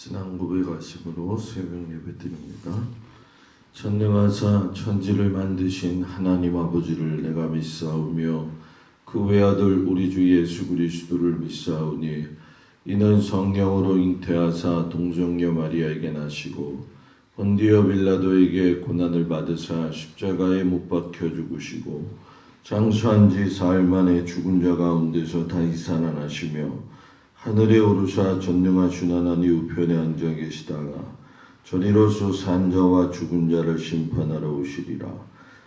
신앙 고백하심으로 새벽 예배 드립니다. 전능하사 천지를 만드신 하나님 아버지를 내가 믿사오며 그 외아들 우리 주 예수 그리스도를 믿사오니 이는 성령으로 잉태하사 동정녀 마리아에게 나시고 본디오 빌라도에게 고난을 받으사 십자가에 못 박혀 죽으시고 장수한 지 사흘 만에 죽은 자 가운데서 다시 살아나시며 하늘에 오르사 전능하신 하나님 우편에 앉아 계시다가 저리로서 산 자와 죽은 자를 심판하러 오시리라.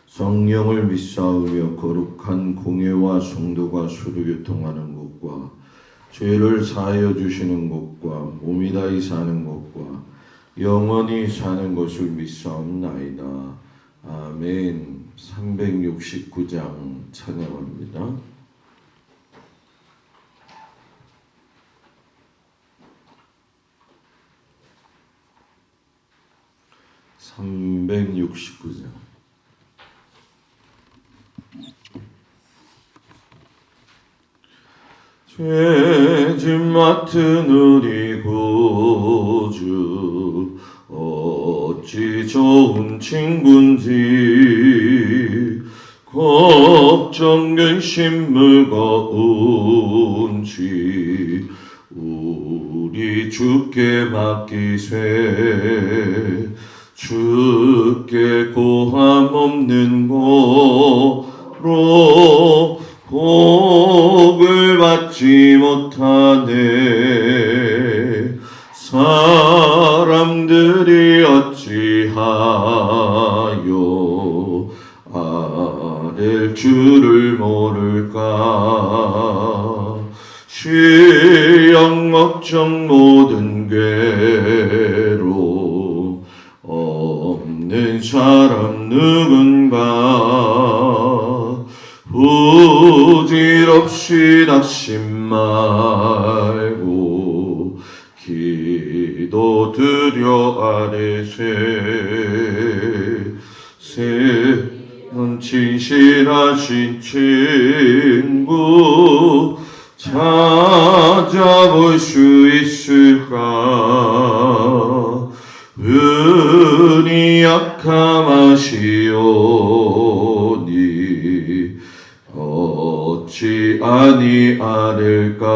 성령을 믿사오며 거룩한 공예와 성도가 서로 교통하는 것과 죄를 사하여 주시는 것과 몸이 다히 사는 것과 영원히 사는 것을 믿사옵나이다. 아멘. 369장 찬양합니다. 죄짐 맡은 우리 구주 어찌 좋은 친구인지 걱정 근심 무거운 죄 우리 주께 맡기세. 주께 고함 없는 고로 복을 받지 못하네. 사람들이 어찌하여 아랠 줄을 모를까. 시험 걱정 모든 괴로 없는 사람 누군가. 부질없이 낙심 말고 기도 드려 아뢰세. 새는 진실하신 친구 찾아볼 수 있을까. 은이 약함하시오니 어찌 아니하릴까.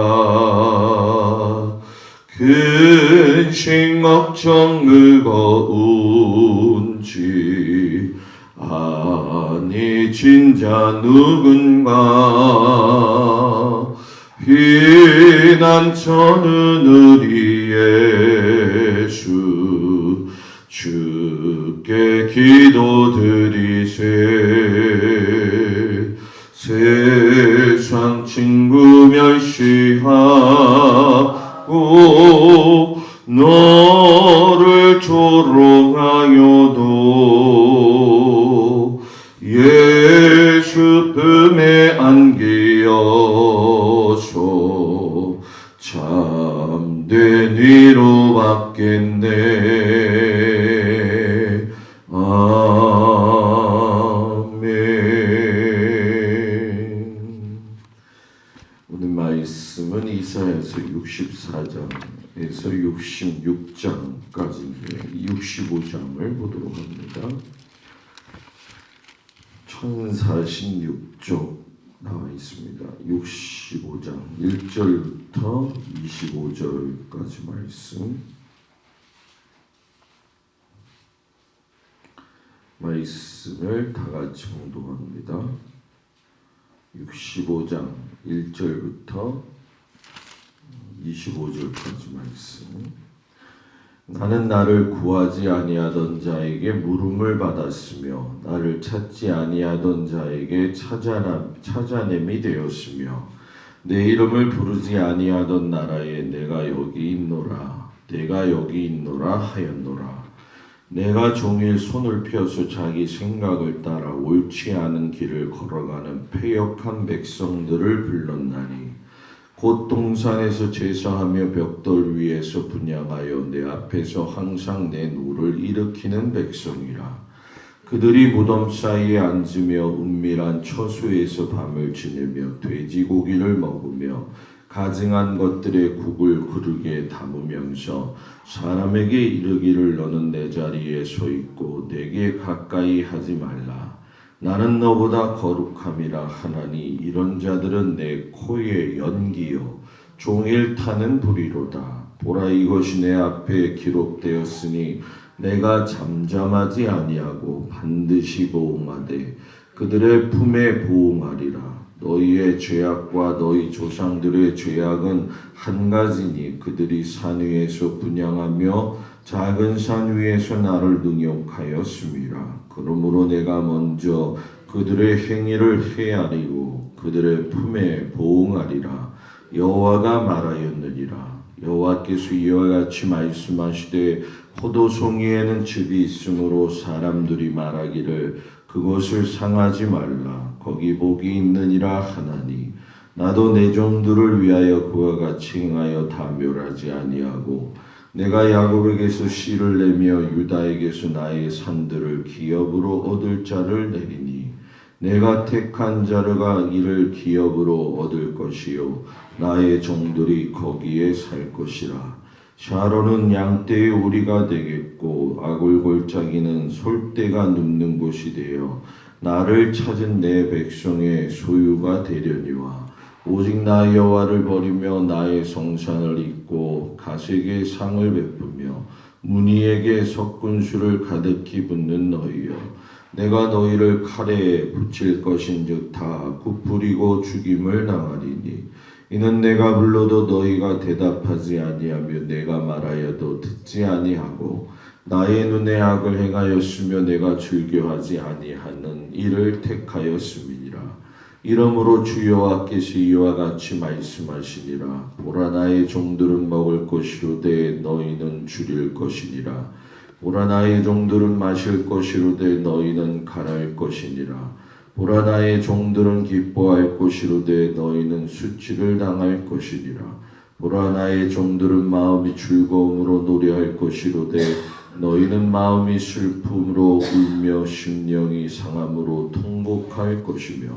근심 걱정 무거운지 아니 진자 누군가. 피난처는 우리 예수 주께 기도드리세. 세상 친구 멸시하고 너를 조롱하여도 예수 품에 안기어서 참된 위로 받겠네. 아멘. 오늘 말씀은 이사야서 64장에서 66장까지 65장을 보도록 합니다. 1046쪽 나와 있습니다. 65장 1절부터 25절까지 말씀을 다 같이 봉독합니다. 65장 1절부터 25절까지 말씀. 나는 나를 구하지 아니하던 자에게 물음을 받았으며 나를 찾지 아니하던 자에게 찾아냄이 되었으며 내 이름을 부르지 아니하던 나라에 내가 여기 있노라 하였노라. 내가 종일 손을 펴서 자기 생각을 따라 옳지 않은 길을 걸어가는 패역한 백성들을 불렀나니 곧 동산에서 제사하며 벽돌 위에서 분향하여 내 앞에서 항상 내 노를 일으키는 백성이라. 그들이 무덤 사이에 앉으며 은밀한 처소에서 밤을 지내며 돼지고기를 먹으며 가증한 것들의 국을 그릇에 담으면서 사람에게 이르기를 너는 내 자리에 서 있고 내게 가까이 하지 말라. 나는 너보다 거룩함이라 하나니 이런 자들은 내 코에 연기요 종일 타는 불이로다. 보라 이것이 내 앞에 기록되었으니 내가 잠잠하지 아니하고 반드시 보응하되 그들의 품에 보응하리라. 너희의 죄악과 너희 조상들의 죄악은 한 가지니 그들이 산 위에서 분향하며 작은 산 위에서 나를 능욕하였음이라. 그러므로 내가 먼저 그들의 행위를 헤아리고 그들의 품에 보응하리라. 여호와가 말하였느니라. 여호와께서 이와 같이 말씀하시되 포도송이에는 즙이 있으므로 사람들이 말하기를 그것을 상하지 말라. 거기 복이 있느니라 하나니 나도 내 종들을 위하여 그와 같이 행하여 다 멸하지 아니하고 내가 야곱에게서 씨를 내며 유다에게서 나의 산들을 기업으로 얻을 자를 내리니 내가 택한 자르가 이를 기업으로 얻을 것이요 나의 종들이 거기에 살 것이라. 샤론은 양떼의 우리가 되겠고 아굴골짜기는 솔떼가 눕는 곳이 되어 나를 찾은 내 백성의 소유가 되려니와 오직 나 여호와를 버리며 나의 성산을 잊고 가색의 상을 베푸며 무니에게 섞은수를 가득히 붓는 너희여 내가 너희를 칼에 붙일 것인즉 다 굽부리고 죽임을 당하리니 이는 내가 불러도 너희가 대답하지 아니하며 내가 말하여도 듣지 아니하고 나의 눈에 악을 행하였으며 내가 즐겨하지 아니하는 일을 택하였음이니라. 이러므로 주 여호와께서 이와 같이 말씀하시니라. 보라 나의 종들은 먹을 것이로되 너희는 줄일 것이니라. 보라 나의 종들은 마실 것이로되 너희는 갈할 것이니라. 보라 나의 종들은 기뻐할 것이로되 너희는 수치를 당할 것이니라. 보라 나의 종들은 마음이 즐거움으로 노래할 것이로되 너희는 마음이 슬픔으로 울며 심령이 상함으로 통곡할 것이며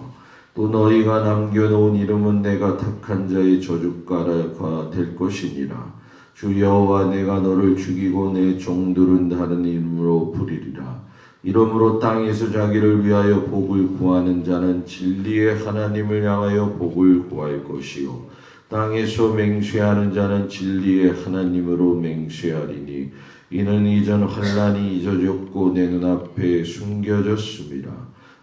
또 너희가 남겨놓은 이름은 내가 택한 자의 저주가가 될 것이니라. 주 여호와 내가 너를 죽이고 내 종들은 다른 이름으로 부리리라. 이러므로 땅에서 자기를 위하여 복을 구하는 자는 진리의 하나님을 향하여 복을 구할 것이요 땅에서 맹세하는 자는 진리의 하나님으로 맹세하리니 이는 이전 환난이 잊어졌고 내 눈앞에 숨겨졌습니다.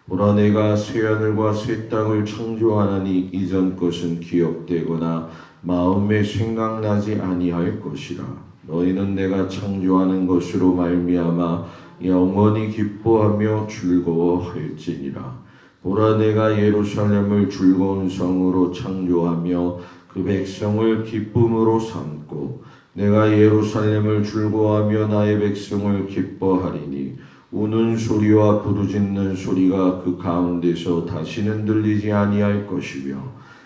보라 내가 새하늘과 새 땅을 창조하나니 이전 것은 기억되거나 마음에 생각나지 아니할 것이라. 너희는 내가 창조하는 것으로 말미암아 영원히 기뻐하며 즐거워할지니라. 보라 내가 예루살렘을 즐거운 성으로 창조하며 그 백성을 기쁨으로 삼고 내가 예루살렘을 즐거워하며 나의 백성을 기뻐하리니 우는 소리와 부르짖는 소리가 그 가운데서 다시는 들리지 아니할 것이며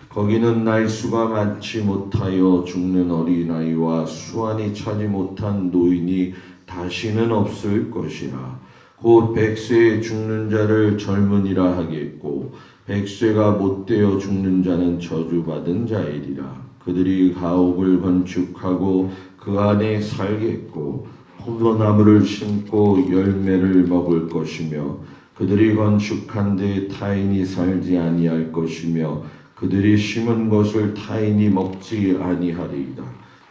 거기는 날수가 많지 못하여 죽는 어린아이와 수완이 차지 못한 노인이 다시는 없을 것이라. 곧 100세에 죽는 자를 젊은이라 하겠고 100세가 못되어 죽는 자는 저주받은 자이리라. 그들이 가옥을 건축하고 그 안에 살겠고 포도나무를 심고 열매를 먹을 것이며 그들이 건축한 데 타인이 살지 아니할 것이며 그들이 심은 것을 타인이 먹지 아니하리이다.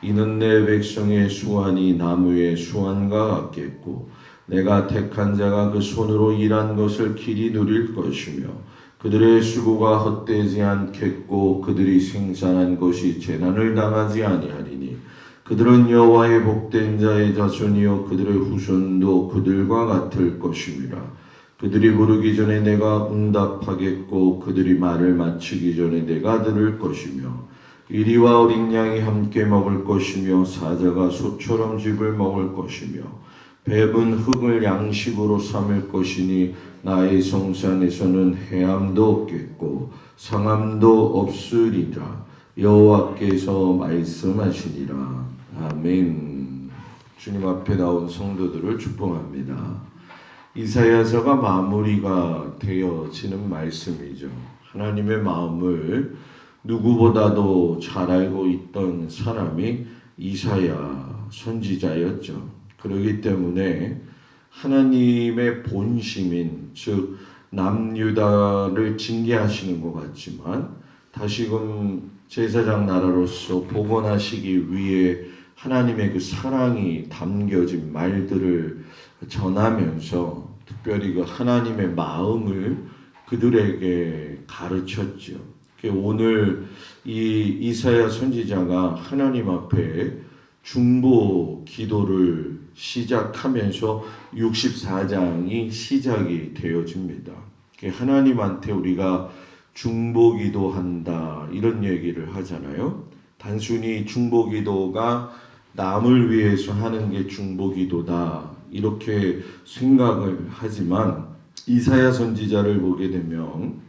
이는 내 백성의 수완이 나무의 수완과 같겠고 내가 택한 자가 그 손으로 일한 것을 길이 누릴 것이며 그들의 수고가 헛되지 않겠고 그들이 생산한 것이 재난을 당하지 아니하리니 그들은 여호와의 복된 자의 자손이요 그들의 후손도 그들과 같을 것임이라. 그들이 부르기 전에 내가 응답하겠고 그들이 말을 마치기 전에 내가 들을 것이며 이리와 어린 양이 함께 먹을 것이며 사자가 소처럼 즙을 먹을 것이며 뱀은 흙을 양식으로 삼을 것이니 나의 성산에서는 해함도 없겠고 상함도 없으리라. 여호와께서 말씀하시니라. 아멘. 주님 앞에 나온 성도들을 축복합니다. 이사야서가 마무리가 되어지는 말씀이죠. 하나님의 마음을 누구보다도 잘 알고 있던 사람이 이사야 선지자였죠. 그렇기 때문에 하나님의 본심인 즉 남유다를 징계하시는 것 같지만 다시금 제사장 나라로서 복원하시기 위해 하나님의 그 사랑이 담겨진 말들을 전하면서 특별히 그 하나님의 마음을 그들에게 가르쳤죠. 오늘 이 이사야 선지자가 하나님 앞에 중보 기도를 시작하면서 64장이 시작이 되어집니다. 하나님한테 우리가 중보 기도한다 이런 얘기를 하잖아요. 단순히 중보 기도가 남을 위해서 하는 게 중보 기도다 이렇게 생각을 하지만 이사야 선지자를 보게 되면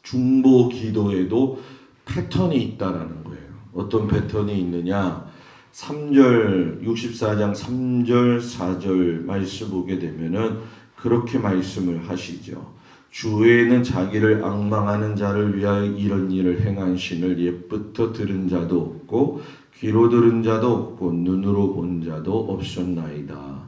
중보 기도에도 패턴이 있다라는 거예요. 어떤 패턴이 있느냐? 3절 64장 3절 4절 말씀 보게 되면은 그렇게 말씀을 하시죠. 주에는 자기를 앙망하는 자를 위하여 이런 일을 행한 신을 옛부터 들은 자도 없고 귀로 들은 자도 없고 눈으로 본 자도 없었나이다.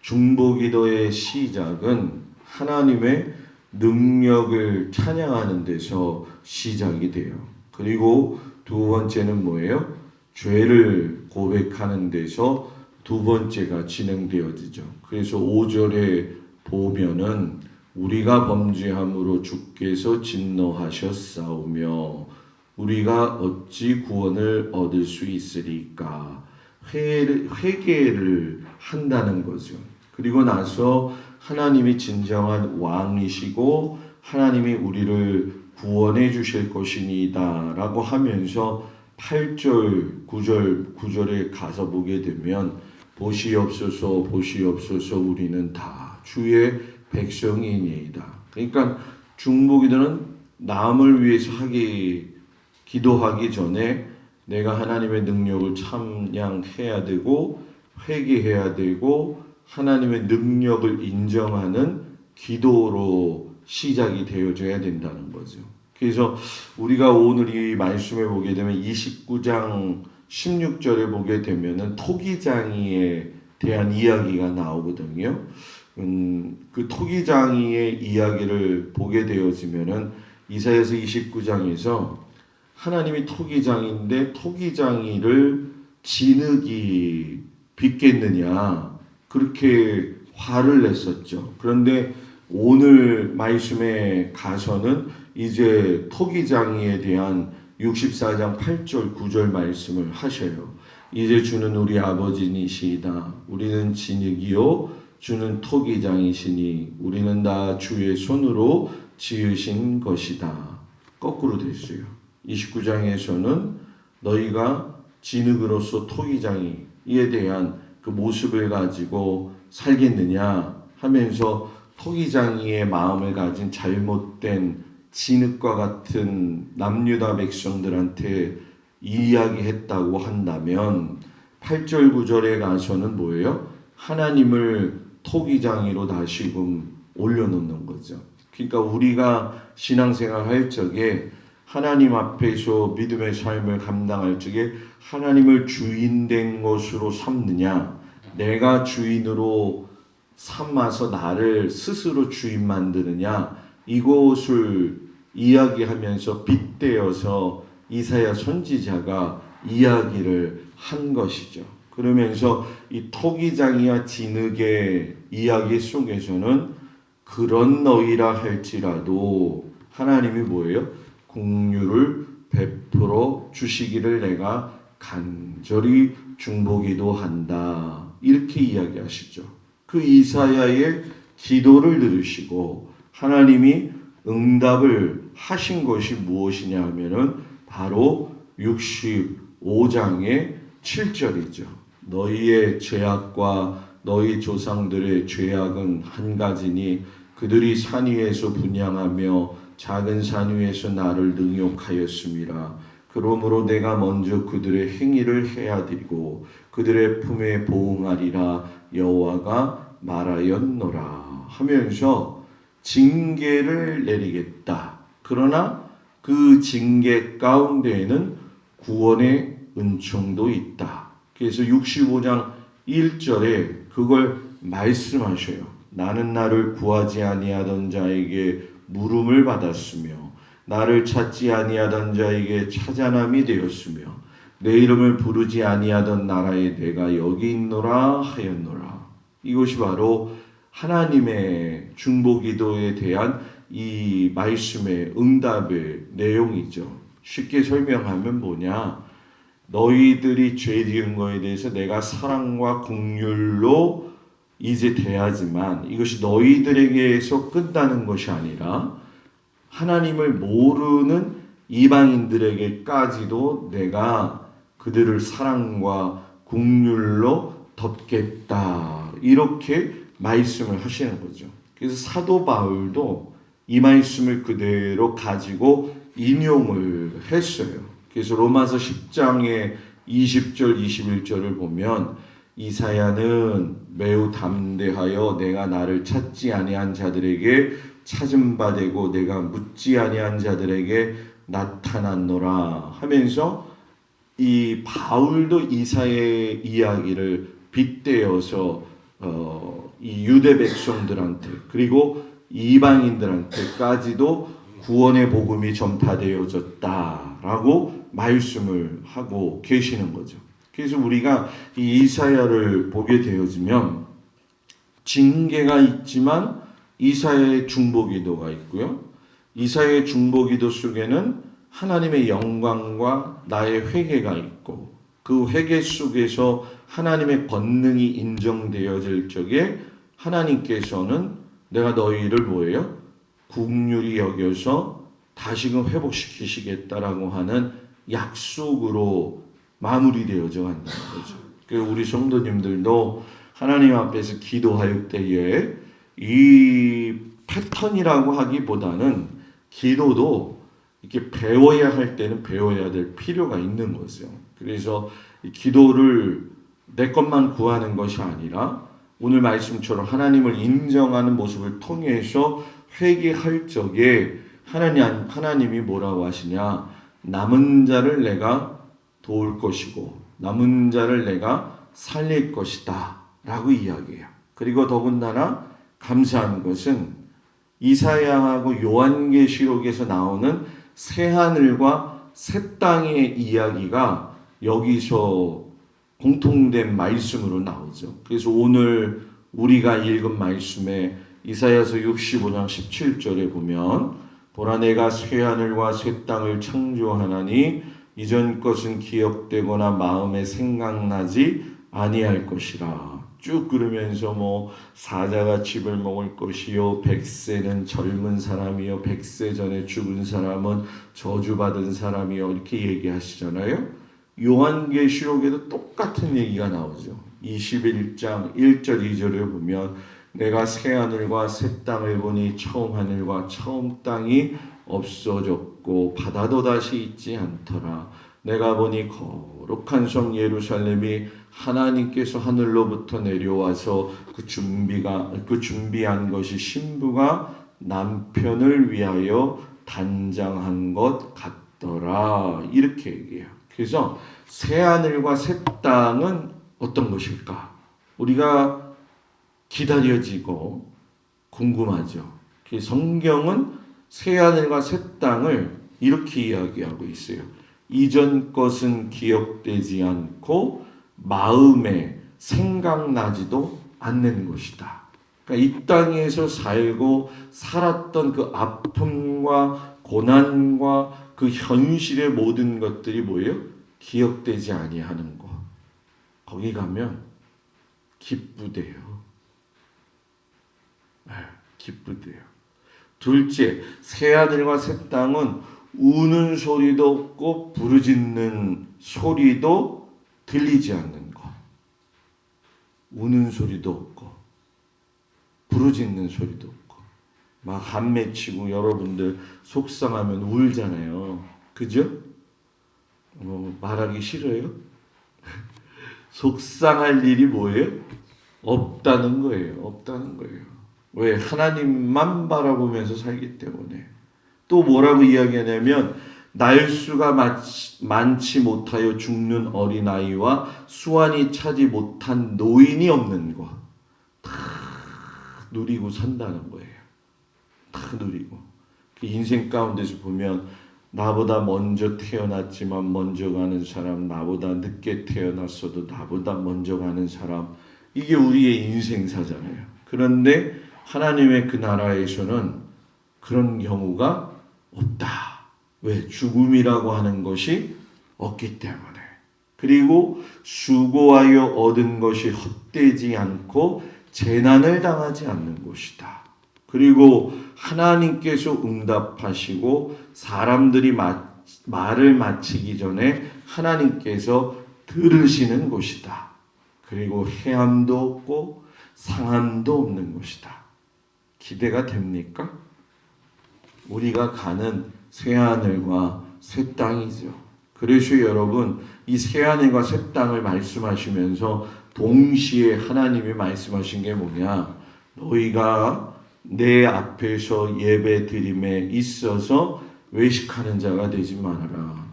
중보 기도의 시작은 하나님의 능력을 찬양하는 데서 시작이 돼요. 그리고 두 번째는 뭐예요? 죄를 고백하는 데서 두 번째가 진행되어지죠. 그래서 5절에 보면은 우리가 범죄함으로 주께서 진노하셨사오며 우리가 어찌 구원을 얻을 수 있으리까? 회개를 한다는 거죠. 그리고 나서 하나님이 진정한 왕이시고 하나님이 우리를 구원해 주실 것이니다 라고 하면서 8절 9절에 가서 보게 되면 보시옵소서 보시옵소서 우리는 다 주의 백성이니이다. 그러니까 중보기도는 남을 위해서 기도하기 전에 내가 하나님의 능력을 찬양해야 되고 회개해야 되고 하나님의 능력을 인정하는 기도로 시작이 되어져야 된다는 거죠. 그래서 우리가 오늘 이 말씀을 보게 되면 29장 16절에 보게 되면은 토기장이에 대한 이야기가 나오거든요. 그 토기장이의 이야기를 보게 되어지면은 이사야서 29장에서 하나님이 토기장인데 토기장이를 진흙이 빚겠느냐 그렇게 화를 냈었죠. 그런데 오늘 말씀에 가서는 이제 토기장이에 대한 64장 8절 9절 말씀을 하셔요. 이제 주는 우리 아버지니시다. 우리는 진흙이요 주는 토기장이시니 우리는 다 주의 손으로 지으신 것이다. 거꾸로 됐어요. 29장에서는 너희가 진흙으로서 토기장이에 대한 그 모습을 가지고 살겠느냐 하면서 토기장이의 마음을 가진 잘못된 진흙과 같은 남유다 백성들한테 이야기했다고 한다면 8절 9절에 가서는 뭐예요? 하나님을 토기장이로 다시금 올려놓는 거죠. 그러니까 우리가 신앙생활 할 적에 하나님 앞에서 믿음의 삶을 감당할 적에 하나님을 주인된 것으로 삼느냐 내가 주인으로 삼아서 나를 스스로 주인 만드느냐 이것을 이야기하면서 빗대어서 이사야 선지자가 이야기를 한 것이죠. 그러면서 이 토기장이와 진흙의 이야기 속에서는 그런 너희라 할지라도 하나님이 뭐예요? 긍휼을 베풀어 주시기를 내가 간절히 중보기도 한다. 이렇게 이야기하시죠. 그 이사야의 기도를 들으시고 하나님이 응답을 하신 것이 무엇이냐 하면은 바로 65장의 7절이죠. 너희의 죄악과 너희 조상들의 죄악은 한 가지니 그들이 산 위에서 분향하며 작은 산 위에서 나를 능욕하였음이라. 그러므로 내가 먼저 그들의 행위를 해하드리고 그들의 품에 보응하리라 여호와가 말하였노라 하면서 징계를 내리겠다. 그러나 그 징계 가운데에는 구원의 은총도 있다. 그래서 65장 1절에 그걸 말씀하셔요. 나는 나를 구하지 아니하던 자에게 물음을 받았으며 나를 찾지 아니하던 자에게 찾아남이 되었으며 내 이름을 부르지 아니하던 나라에 내가 여기 있노라 하였노라. 이것이 바로 하나님의 중보기도에 대한 이 말씀의 응답의 내용이죠. 쉽게 설명하면 뭐냐? 너희들이 죄 지은 거에 대해서 내가 사랑과 긍휼로 이제 대하지만 이것이 너희들에게서 끝나는 것이 아니라 하나님을 모르는 이방인들에게까지도 내가 그들을 사랑과 긍휼로 덮겠다. 이렇게 말씀을 하시는 거죠. 그래서 사도 바울도 이 말씀을 그대로 가지고 인용을 했어요. 그래서 로마서 10장의 20절 21절을 보면 이사야는 매우 담대하여 내가 나를 찾지 아니한 자들에게 찾은 바 되고 내가 묻지 아니한 자들에게 나타났노라 하면서 이 바울도 이사야의 이야기를 빗대어서 이 유대 백성들한테 그리고 이방인들한테까지도 구원의 복음이 전파되어졌다라고 말씀을 하고 계시는 거죠. 그래서 우리가 이 이사야를 보게 되어지면 징계가 있지만 이사야의 중보기도가 있고요. 이사야의 중보기도 속에는 하나님의 영광과 나의 회개가 있고 그 회개 속에서 하나님의 권능이 인정되어질 적에 하나님께서는 내가 너희를 뭐예요? 긍휼히 여겨서 다시금 회복시키시겠다라고 하는 약속으로 마무리되어져 간다는 거죠. 그래서 우리 성도님들도 하나님 앞에서 기도할 때에 이 패턴이라고 하기보다는 기도도 이렇게 배워야 할 때는 배워야 될 필요가 있는 거죠. 그래서 기도를 내 것만 구하는 것이 아니라 오늘 말씀처럼 하나님을 인정하는 모습을 통해서 회개할 적에 하나님이 뭐라고 하시냐? 남은 자를 내가 도울 것이고 남은 자를 내가 살릴 것이다 라고 이야기해요. 그리고 더군다나 감사한 것은 이사야하고 요한계시록에서 나오는 새하늘과 새 땅의 이야기가 여기서 공통된 말씀으로 나오죠. 그래서 오늘 우리가 읽은 말씀에 이사야서 65장 17절에 보면 보라 내가 새하늘과 새 땅을 창조하나니 이전 것은 기억되거나 마음에 생각나지 아니할 것이라. 쭉 그러면서 뭐 사자가 집을 먹을 것이요 백세는 젊은 사람이요 백세 전에 죽은 사람은 저주받은 사람이요 이렇게 얘기하시잖아요. 요한계시록에도 똑같은 얘기가 나오죠. 21장 1절 2절을 보면 내가 새 하늘과 새 땅을 보니 처음 하늘과 처음 땅이 없어졌고 바다도 다시 있지 않더라. 내가 보니 거룩한 성 예루살렘이 하나님께서 하늘로부터 내려와서 그 준비한 것이 신부가 남편을 위하여 단장한 것 같더라. 이렇게 얘기해요. 그래서 새 하늘과 새 땅은 어떤 것일까? 우리가 기다려지고 궁금하죠. 성경은 새 하늘과 새 땅을 이렇게 이야기하고 있어요. 이전 것은 기억되지 않고 마음에 생각나지도 않는 것이다. 그러니까 이 땅에서 살고 살았던 그 아픔과 고난과 그 현실의 모든 것들이 뭐예요? 기억되지 아니하는 것. 거기 가면 기쁘대요. 기쁘대요. 둘째, 새하늘과 새 땅은 우는 소리도 없고 부르짖는 소리도 들리지 않는 것. 우는 소리도 없고 부르짖는 소리도 없고 막 한맺히고 여러분들 속상하면 울잖아요. 그죠? 말하기 싫어요? 속상할 일이 뭐예요? 없다는 거예요. 없다는 거예요. 왜? 하나님만 바라보면서 살기 때문에. 또 뭐라고 이야기하냐면 날수가 많지 못하여 죽는 어린아이와 수완이 차지 못한 노인이 없는 것. 다 누리고 산다는 거예요. 다 누리고. 그 인생 가운데서 보면 나보다 먼저 태어났지만 먼저 가는 사람, 나보다 늦게 태어났어도 나보다 먼저 가는 사람, 이게 우리의 인생사잖아요. 그런데 하나님의 그 나라에서는 그런 경우가 없다. 왜? 죽음이라고 하는 것이 없기 때문에. 그리고 수고하여 얻은 것이 헛되지 않고 재난을 당하지 않는 곳이다. 그리고 하나님께서 응답하시고 사람들이 말을 마치기 전에 하나님께서 들으시는 곳이다. 그리고 해함도 없고 상함도 없는 곳이다. 기대가 됩니까? 우리가 가는 새하늘과 새 땅이죠. 그래서 여러분, 이 새하늘과 새 땅을 말씀하시면서 동시에 하나님이 말씀하신 게 뭐냐? 너희가 내 앞에서 예배 드림에 있어서 외식하는 자가 되지 말아라.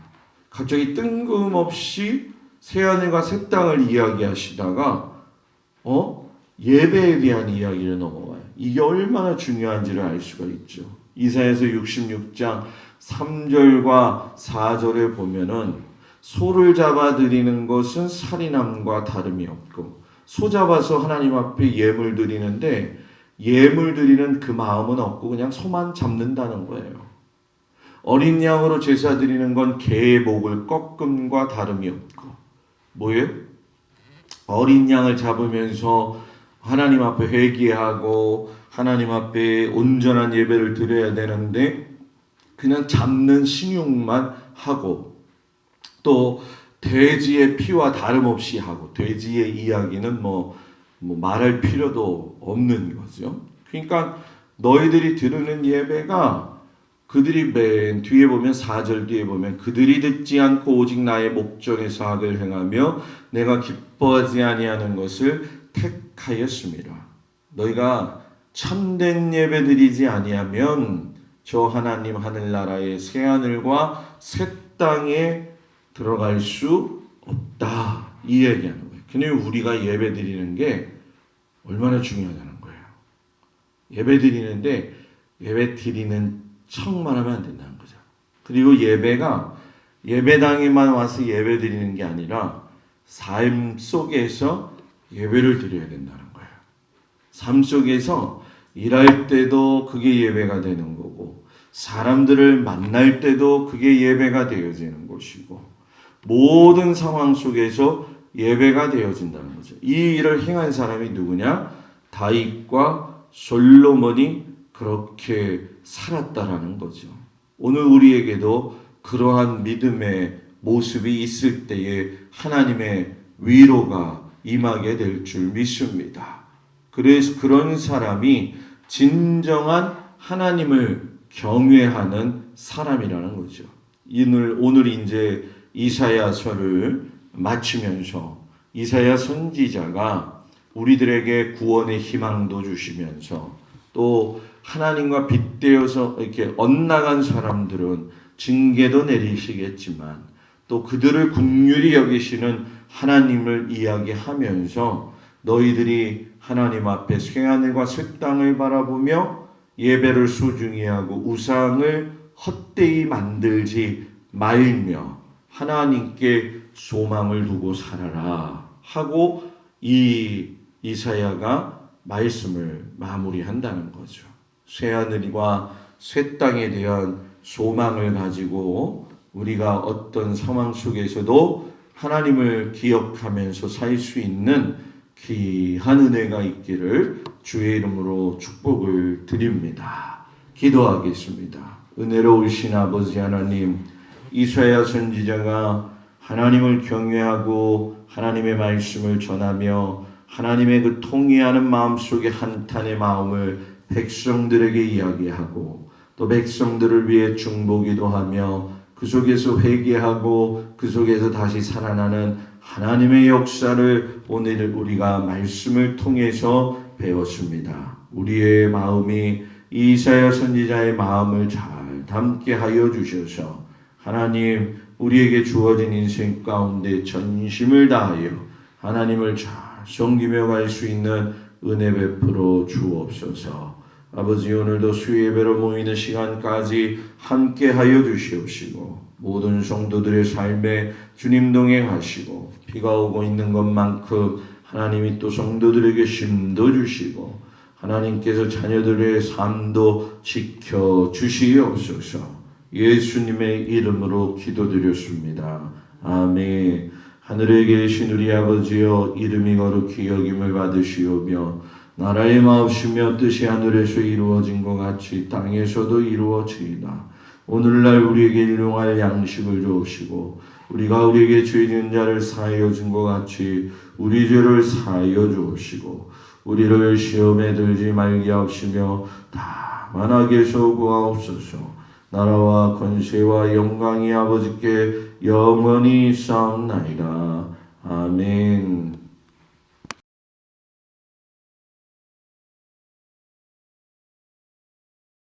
갑자기 뜬금없이 새하늘과 새 땅을 이야기하시다가 예배에 대한 이야기를 넘어가요. 이게 얼마나 중요한지를 알 수가 있죠. 이사야서 66장 3절과 4절에 보면은 소를 잡아 드리는 것은 살인함과 다름이 없고, 소 잡아서 하나님 앞에 예물 드리는데 예물 드리는 그 마음은 없고 그냥 소만 잡는다는 거예요. 어린 양으로 제사 드리는 건 개의 목을 꺾음과 다름이 없고, 뭐예요? 어린 양을 잡으면서 하나님 앞에 회개하고 하나님 앞에 온전한 예배를 드려야 되는데 그냥 잡는 신용만 하고, 또 돼지의 피와 다름없이 하고, 돼지의 이야기는 뭐 말할 필요도 없는 거죠. 그러니까 너희들이 드리는 예배가, 그들이 맨 뒤에 보면 4절 뒤에 보면 그들이 듣지 않고 오직 나의 목전에서 악을 행하며 내가 기뻐하지 아니하는 것을 택하였습니다. 너희가 참된 예배 드리지 아니하면 저 하나님 하늘나라의 새하늘과 새 땅에 들어갈 수 없다, 이 얘기하는 거예요. 근데 우리가 예배 드리는 게 얼마나 중요하다는 거예요. 예배 드리는데 예배 드리는 척만 하면 안 된다는 거죠. 그리고 예배가 예배당에만 와서 예배 드리는 게 아니라 삶 속에서 예배를 드려야 된다는 거예요. 삶 속에서 일할 때도 그게 예배가 되는 거고, 사람들을 만날 때도 그게 예배가 되어지는 것이고, 모든 상황 속에서 예배가 되어진다는 거죠. 이 일을 행한 사람이 누구냐? 다윗과 솔로몬이 그렇게 살았다라는 거죠. 오늘 우리에게도 그러한 믿음의 모습이 있을 때에 하나님의 위로가 임하게 될 줄 믿습니다. 그래서 그런 사람이 진정한 하나님을 경외하는 사람이라는 거죠. 오늘 이제 이사야서를 마치면서 이사야 선지자가 우리들에게 구원의 희망도 주시면서, 또 하나님과 빗대어서 이렇게 엇나간 사람들은 징계도 내리시겠지만 또 그들을 긍휼히 여기시는 하나님을 이야기하면서, 너희들이 하나님 앞에 새하늘과 새 땅을 바라보며 예배를 소중히 하고 우상을 헛되이 만들지 말며 하나님께 소망을 두고 살아라 하고 이 이사야가 말씀을 마무리한다는 거죠. 새하늘과 새 땅에 대한 소망을 가지고 우리가 어떤 상황 속에서도 하나님을 기억하면서 살 수 있는 귀한 은혜가 있기를 주의 이름으로 축복을 드립니다. 기도하겠습니다. 은혜로우신 아버지 하나님, 이사야 선지자가 하나님을 경외하고 하나님의 말씀을 전하며 하나님의 그 통회하는 마음속에 한탄의 마음을 백성들에게 이야기하고, 또 백성들을 위해 중보기도 하며 그 속에서 회개하고 그 속에서 다시 살아나는 하나님의 역사를 오늘 우리가 말씀을 통해서 배웠습니다. 우리의 마음이 이사야 선지자의 마음을 잘 닮게 하여 주셔서 하나님 우리에게 주어진 인생 가운데 전심을 다하여 하나님을 잘 섬기며 갈 수 있는 은혜 베풀어 주옵소서. 아버지 오늘도 수예배로 모이는 시간까지 함께 하여 주시옵시고 모든 성도들의 삶에 주님 동행하시고 비가 오고 있는 것만큼 하나님이 또 성도들에게 쉼도 주시고 하나님께서 자녀들의 삶도 지켜주시옵소서. 예수님의 이름으로 기도드렸습니다. 아멘. 하늘에 계신 우리 아버지여 이름이 거룩히 여김을 받으시오며 나라의 마옵시며 뜻이 하늘에서 이루어진 것 같이 땅에서도 이루어지이다. 오늘날 우리에게 일용할 양식을 주옵시고 우리가 우리에게 죄 지은 자를 사하여 준 것 같이 우리 죄를 사하여 주옵시고 우리를 시험에 들지 말게 하옵시며 다만 악에서 구하옵소서. 나라와 권세와 영광이 아버지께 영원히 쌓옵나이다. 아멘.